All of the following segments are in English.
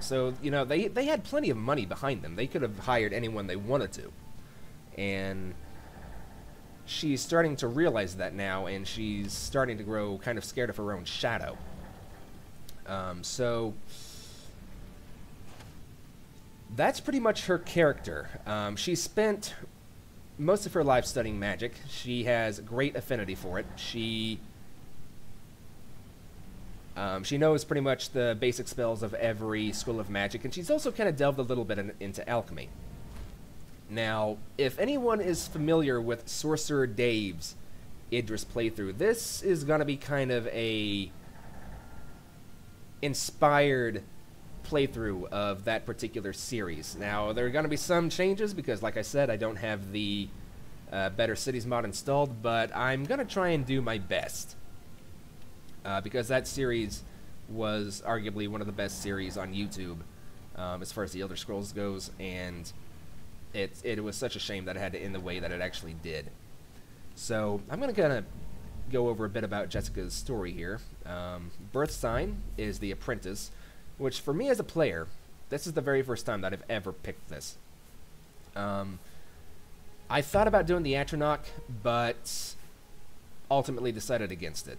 So, you know, they had plenty of money behind them. They could have hired anyone they wanted to. And she's starting to realize that now, and she's starting to grow kind of scared of her own shadow. So that's pretty much her character. She spent most of her life studying magic. She has great affinity for it. She knows pretty much the basic spells of every school of magic, and she's also kind of delved a little bit into alchemy. Now, if anyone is familiar with Sorcerer Dave's Idris playthrough, this is going to be kind of a inspired playthrough of that particular series. Now, there are going to be some changes because, like I said, I don't have the Better Cities mod installed, but I'm going to try and do my best. Because that series was arguably one of the best series on YouTube as far as the Elder Scrolls goes, and it was such a shame that it had to end the way that it actually did. So I'm going to kind of go over a bit about Jessica's story here. Birth sign is the apprentice, which for me as a player, this is the very first time that I've ever picked this. I thought about doing the Atronach, but ultimately decided against it.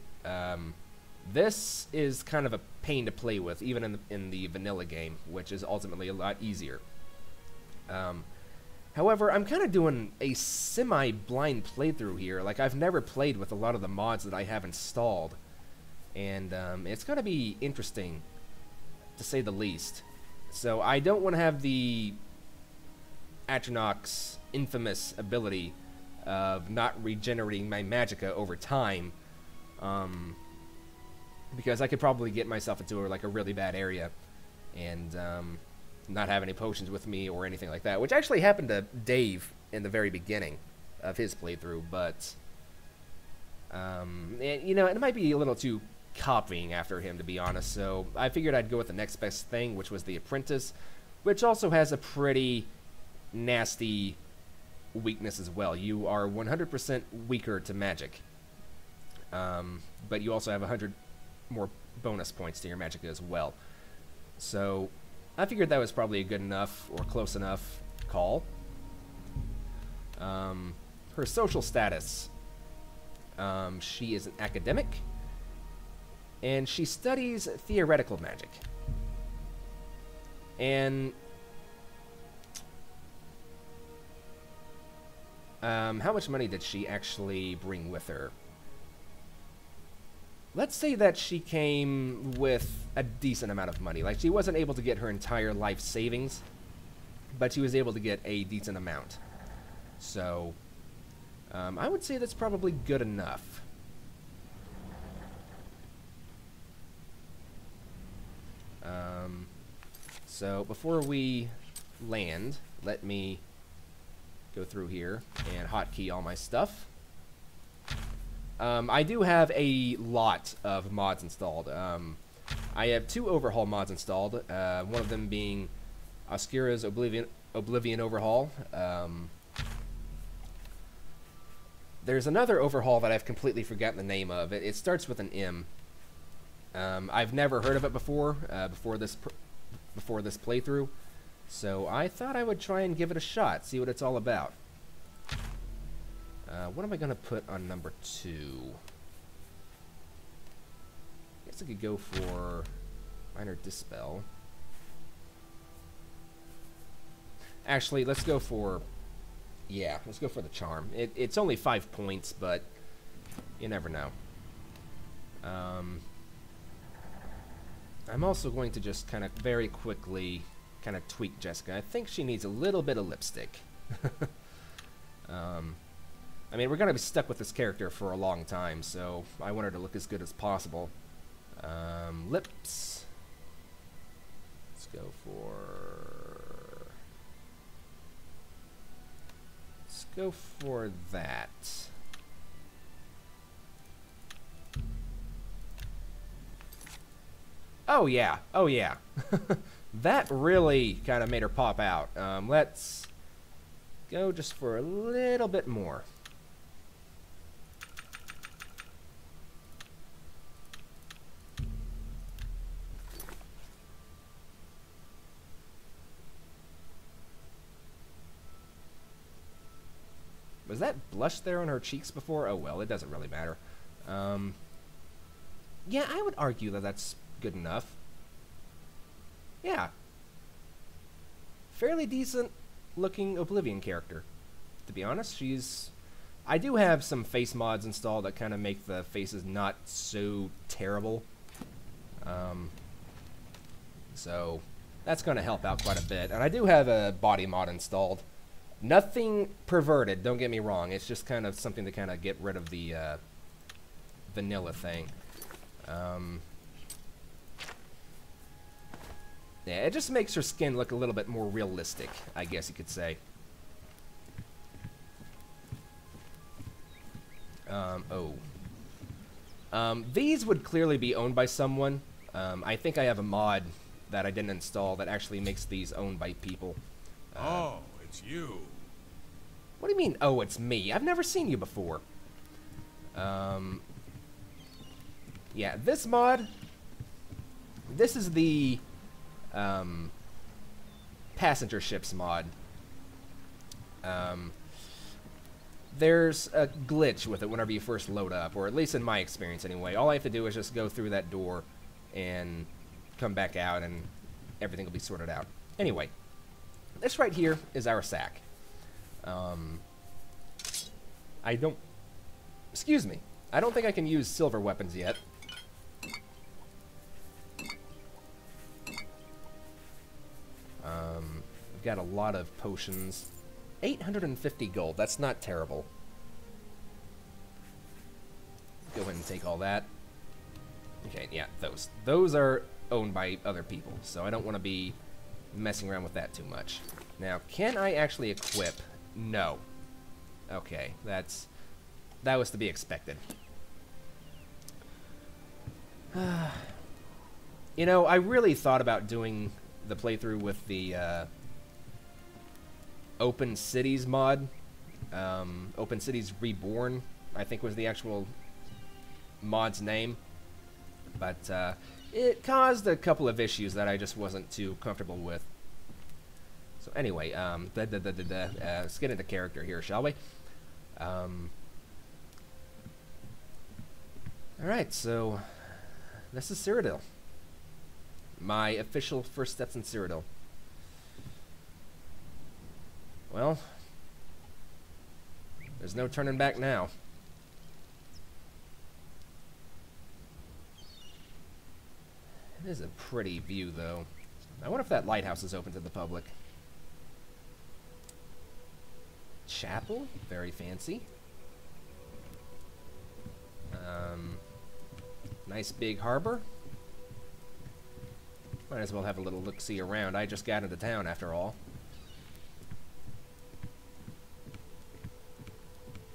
This is kind of a pain to play with, even in the vanilla game, which is ultimately a lot easier. However, I'm kind of doing a semi-blind playthrough here. Like, I've never played with a lot of the mods that I have installed, and it's going to be interesting, to say the least. So I don't want to have the Atronach's infamous ability of not regenerating my magicka over time, because I could probably get myself into like a really bad area and not have any potions with me or anything like that, which actually happened to Dave in the very beginning of his playthrough, but you know, it might be a little too copying after him, to be honest, so I figured I'd go with the next best thing, which was the apprentice, which also has a pretty nasty weakness as well. You are 100% weaker to magic, but you also have 100 more bonus points to your magic as well. So I figured that was probably a good enough or close enough call. Her social status, she is an academic, and she studies theoretical magic. And how much money did she actually bring with her? Let's say that she came with a decent amount of money. Like, she wasn't able to get her entire life savings, but she was able to get a decent amount. So, I would say that's probably good enough. So, before we land, let me go through here and hotkey all my stuff. I do have a lot of mods installed. I have 2 overhaul mods installed, one of them being Oscura's Oblivion overhaul. There's another overhaul that I've completely forgotten the name of. It starts with an M. I've never heard of it before, before this playthrough, so I thought I would try and give it a shot, see what it's all about. What am I going to put on number 2? I guess I could go for Minor Dispel. Actually, let's go for... yeah, let's go for the Charm. It's only 5 points, but you never know. I'm also going to just kind of very quickly kind of tweak Jessica. I think she needs a little bit of lipstick. I mean, we're going to be stuck with this character for a long time, so I want her to look as good as possible. Lips. Let's go for... let's go for that. Oh, yeah. Oh, yeah. That really kind of made her pop out. Let's go just for a little bit more. Was that blush there on her cheeks before? Oh well, it doesn't really matter. Yeah, I would argue that that's good enough. Yeah. Fairly decent looking Oblivion character. To be honest, I do have some face mods installed that kind of make the faces not so terrible. So that's going to help out quite a bit. And I do have a body mod installed. Nothing perverted, don't get me wrong. It's just kind of something to kind of get rid of the vanilla thing. Yeah, it just makes her skin look a little bit more realistic, I guess you could say. These would clearly be owned by someone. I think I have a mod that I didn't install that actually makes these owned by people. Oh, it's you. What do you mean, oh, it's me? I've never seen you before. Yeah, this mod, this is the passenger ships mod. There's a glitch with it whenever you first load up, or at least in my experience anyway. All I have to do is just go through that door and come back out and everything will be sorted out. Anyway, this right here is our sack. Excuse me. I don't think I can use silver weapons yet. We've got a lot of potions. 850 gold, that's not terrible. Go ahead and take all that. Okay, yeah, those are owned by other people, so I don't want to be messing around with that too much. Now, can I actually equip? No. Okay, that was to be expected. You know, I really thought about doing the playthrough with the Open Cities mod. Open Cities Reborn, I think was the actual mod's name. But it caused a couple of issues that I just wasn't too comfortable with. So anyway, let's get into character here, shall we? Alright, so this is Cyrodiil. My official first steps in Cyrodiil. Well, there's no turning back now. It is a pretty view, though. I wonder if that lighthouse is open to the public. Chapel, very fancy. Nice big harbor. Might as well have a little look-see around. I just got into town, after all.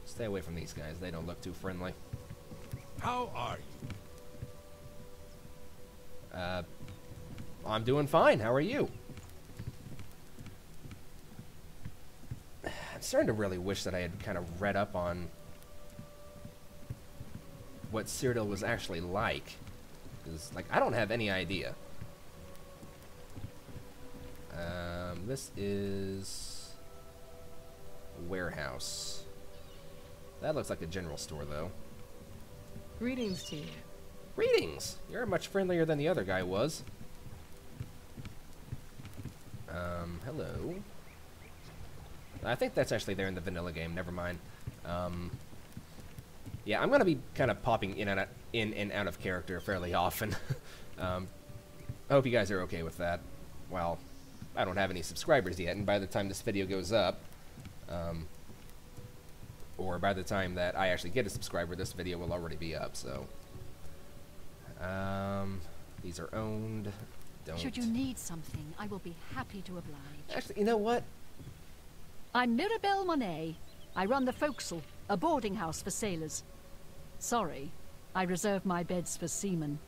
Stay away from these guys. They don't look too friendly. How are you? I'm doing fine. How are you? I'm starting to really wish that I had kind of read up on what Cyrodiil was actually like. Because, like, I don't have any idea. This is a warehouse. That looks like a general store, though. Greetings to you. Greetings! You're much friendlier than the other guy was. Hello. I think that's actually there in the vanilla game. Never mind. Yeah, I'm gonna be kind of popping in and out of character fairly often. I hope you guys are okay with that. Well, I don't have any subscribers yet, and by the time this video goes up, or by the time that I actually get a subscriber, this video will already be up, so. These are owned. Don't. Should you need something, I will be happy to oblige. Actually, you know what? I'm Mirabelle Monet. I run the Forecastle, a boarding house for sailors. Sorry, I reserve my beds for seamen.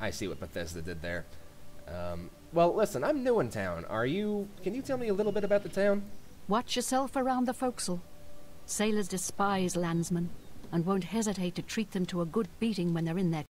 I see what Bethesda did there. Well, listen, I'm new in town. Can you tell me a little bit about the town? Watch yourself around the forecastle. Sailors despise landsmen, and won't hesitate to treat them to a good beating when they're in their